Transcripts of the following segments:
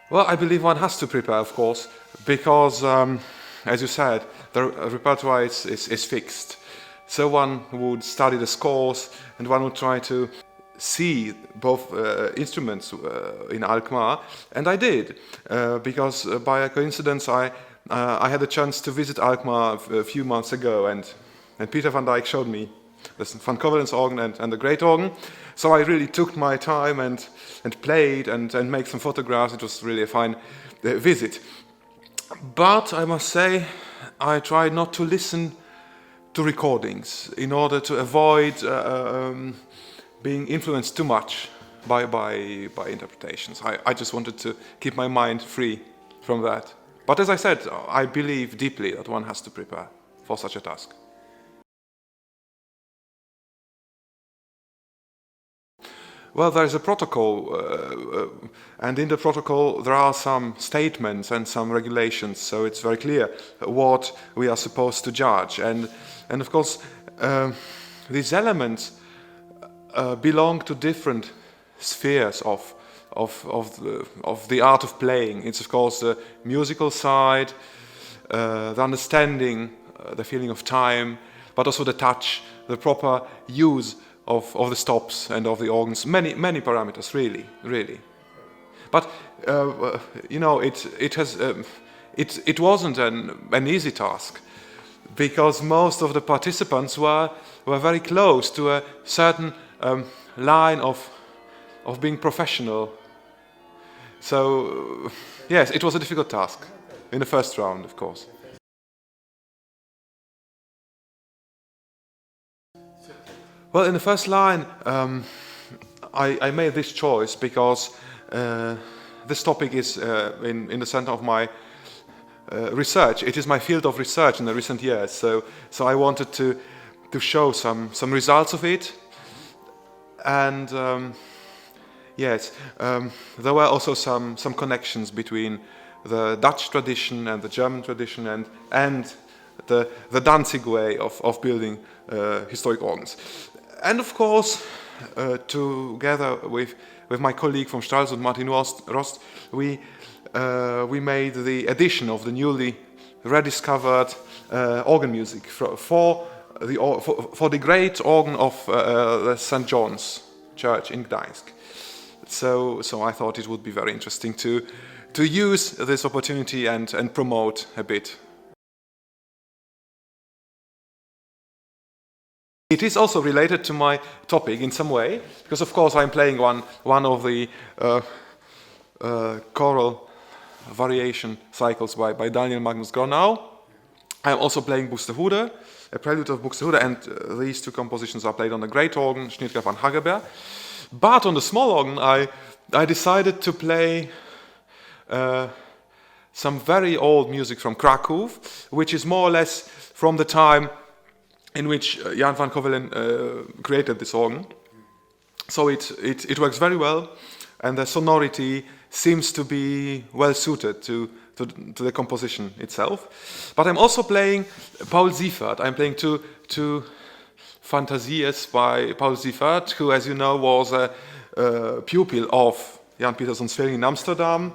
Well, I believe one has to prepare, of course, because, as you said, the repertoire is fixed. So one would study the scores, and one would try to see both instruments in Alkmaar, and I did, because by a coincidence I had a chance to visit Alkmaar a few months ago, and Peter van Dijk showed me the Van Covelens organ and the great organ. So I really took my time and played and made some photographs. It was really a fine visit. But I must say, I tried not to listen to recordings in order to avoid being influenced too much by interpretations. I just wanted to keep my mind free from that. But as I said, I believe deeply that one has to prepare for such a task. Well, there is a protocol, and in the protocol there are some statements and some regulations, so it's very clear what we are supposed to judge. And of course, these elements belong to different spheres of the art of playing. It's of course the musical side, the understanding, the feeling of time, but also the touch, the proper use of the stops and of the organs, many parameters, really. But you know, it wasn't an easy task, because most of the participants were very close to a certain line of being professional. So yes, it was a difficult task in the first round, of course. Well, in the first line, I made this choice because this topic is in the center of my research. It is my field of research in the recent years, so I wanted to show some results of it. And yes, there were also some connections between the Dutch tradition and the German tradition and the Danzig way of building historic organs. And of course, together with my colleague from Stralsund, Martin Rost, we made the edition of the newly rediscovered organ music for the great organ of the St. John's Church in Gdańsk. So I thought it would be very interesting to use this opportunity and promote a bit. It is also related to my topic in some way, because of course I'm playing one of the choral variation cycles by Daniel Magnus Gronau. I'm also playing Buxtehude, a prelude of Buxtehude, and these two compositions are played on the great organ, Schnitger van Hageberg. But on the small organ, I decided to play some very old music from Krakow, which is more or less from the time in which Jan van Covelen created this organ. So it works very well, and the sonority seems to be well suited to the composition itself. But I'm also playing Paul Siefert. I'm playing two Fantasies by Paul Siefert, who, as you know, was a pupil of Jan Pieter Svelling in Amsterdam.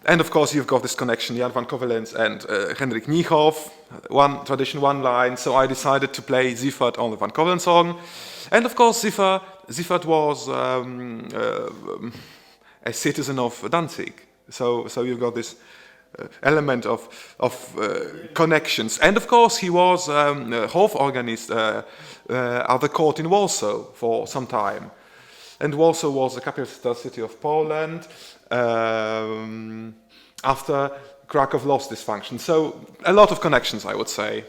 And of course, you've got this connection, Jan van Covelens and Hendrik Niehoff, one tradition, one line. So I decided to play Siefert on the Van Covelens organ. And of course, Siefert was a citizen of Danzig. So you've got this element of connections. And of course, he was Hof organist at the court in Warsaw for some time. And Warsaw was the capital city of Poland after Krakow lost this function. So a lot of connections, I would say.